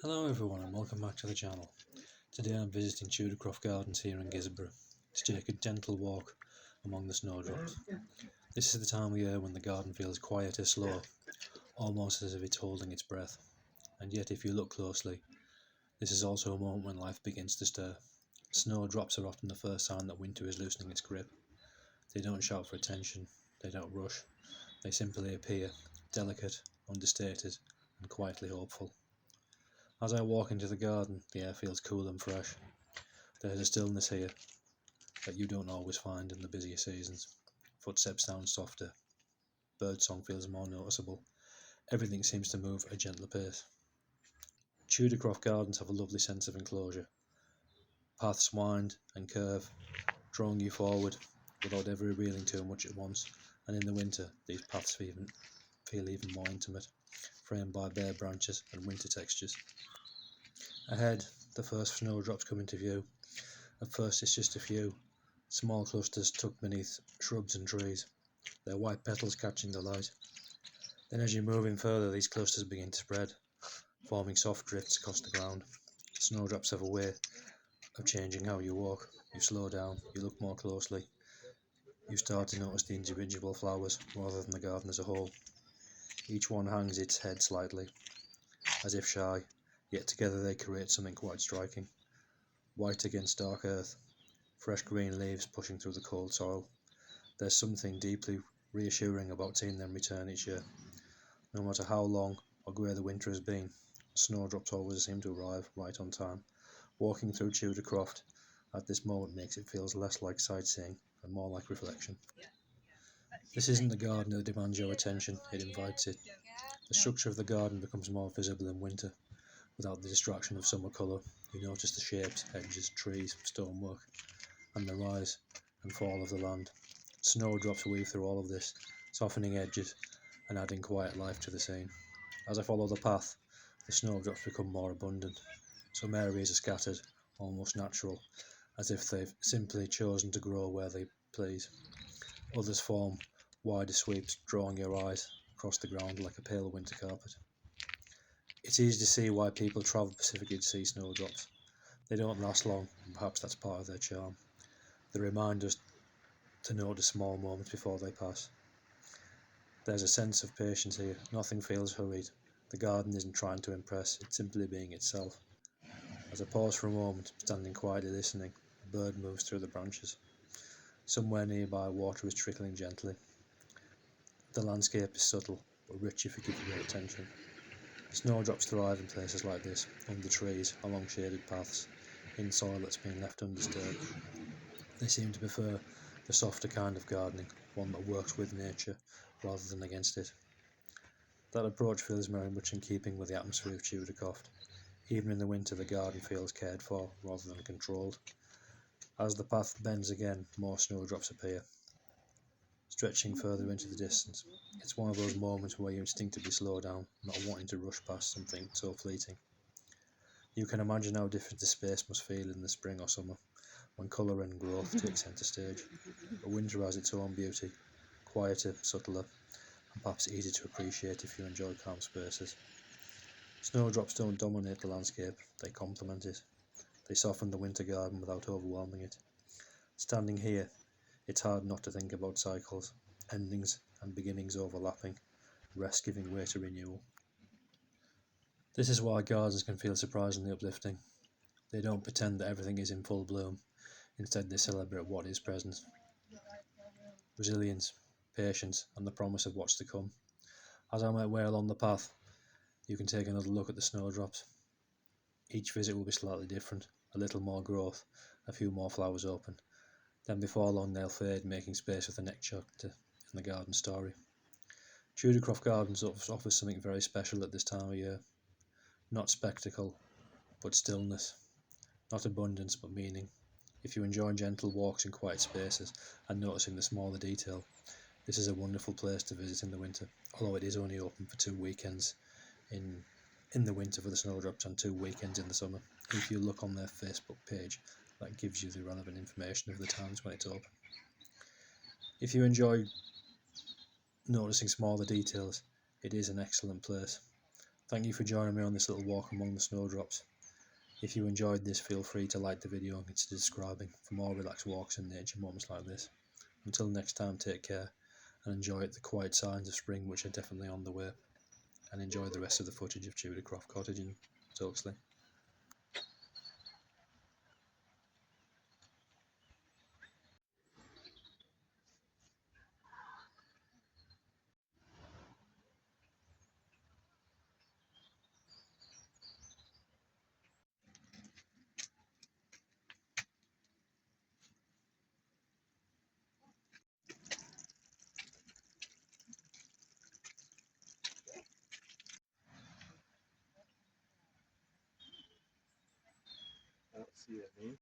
Hello everyone and welcome back to the channel. Today I'm visiting Tudor Croft Gardens here in Guisborough to take a gentle walk among the snowdrops. This is the time of year when the garden feels quiet and slow, almost as if it's holding its breath. And yet if you look closely, this is also a moment when life begins to stir. Snowdrops are often the first sign that winter is loosening its grip. They don't shout for attention, they don't rush, they simply appear, delicate, understated and quietly hopeful. As I walk into the garden, the air feels cool and fresh. There is a stillness here that you don't always find in the busier seasons. Footsteps sound softer, birdsong feels more noticeable, everything seems to move at a gentler pace. Tudor Croft Gardens have a lovely sense of enclosure. Paths wind and curve, drawing you forward without ever revealing too much at once, and in the winter these paths feel even more intimate, framed by bare branches and winter textures. Ahead, the first snowdrops come into view. At first it's just a few, small clusters tucked beneath shrubs and trees, their white petals catching the light. Then as you move in further, these clusters begin to spread, forming soft drifts across the ground. Snowdrops have a way of changing how you walk. You slow down, you look more closely, you start to notice the individual flowers rather than the garden as a whole. Each one hangs its head slightly, as if shy, yet together they create something quite striking. White against dark earth, fresh green leaves pushing through the cold soil. There's something deeply reassuring about seeing them return each year. No matter how long or grey the winter has been, snowdrops always seem to arrive right on time. Walking through Tudor Croft at this moment makes it feel less like sightseeing and more like reflection. This isn't the garden that demands your attention, it invites it. The structure of the garden becomes more visible in winter. Without the distraction of summer colour, you notice the shapes, hedges, trees, stonework, and the rise and fall of the land. Snowdrops weave through all of this, softening edges and adding quiet life to the scene. As I follow the path, the snowdrops become more abundant. Some areas are scattered, almost natural, as if they've simply chosen to grow where they please. Others form wider sweeps, drawing your eyes across the ground like a pale winter carpet. It's easy to see why people travel specifically to see snowdrops. They don't last long, and perhaps that's part of their charm. They remind us to notice small moments before they pass. There's a sense of patience here. Nothing feels hurried. The garden isn't trying to impress, it's simply being itself. As I pause for a moment, standing quietly listening, a bird moves through the branches. Somewhere nearby, water is trickling gently. The landscape is subtle, but rich if you give it your attention. Snowdrops thrive in places like this, under trees, along shaded paths, in soil that's been left undisturbed. They seem to prefer the softer kind of gardening, one that works with nature rather than against it. That approach feels very much in keeping with the atmosphere of Tudor Croft. Even in the winter the garden feels cared for rather than controlled. As the path bends again, more snowdrops appear, stretching further into the distance. It's one of those moments where you instinctively slow down, not wanting to rush past something so fleeting. You can imagine how different the space must feel in the spring or summer, when colour and growth take centre stage. But winter has its own beauty, quieter, subtler, and perhaps easier to appreciate if you enjoy calm spaces. Snowdrops don't dominate the landscape, they complement it. They soften the winter garden without overwhelming it. Standing here, it's hard not to think about cycles, endings and beginnings overlapping, rest giving way to renewal. This is why gardens can feel surprisingly uplifting. They don't pretend that everything is in full bloom, instead they celebrate what is present. Resilience, patience and the promise of what's to come. As I make way along the path, you can take another look at the snowdrops. Each visit will be slightly different, a little more growth, a few more flowers open. Then before long they'll fade, making space for the next chapter in the garden story. Tudor Croft Gardens offers something very special at this time of year. Not spectacle, but stillness. Not abundance, but meaning. If you enjoy gentle walks in quiet spaces and noticing the smaller detail, this is a wonderful place to visit in the winter, although it is only open for 2 weekends in the winter for the snowdrops and 2 weekends in the summer. If you look on their Facebook page, that gives you the relevant information of the times when it's open. If you enjoy noticing smaller details, it is an excellent place. Thank you for joining me on this little walk among the snowdrops. If you enjoyed this, feel free to like the video and consider subscribing for more relaxed walks in nature moments like this. Until next time, take care and enjoy the quiet signs of spring which are definitely on the way, and enjoy the rest of the footage of Tudor Croft Cottage in Stokesley. See what I mean?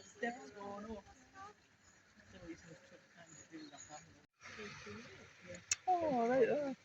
Steps going up. So he's just trying to do that. Oh, right there.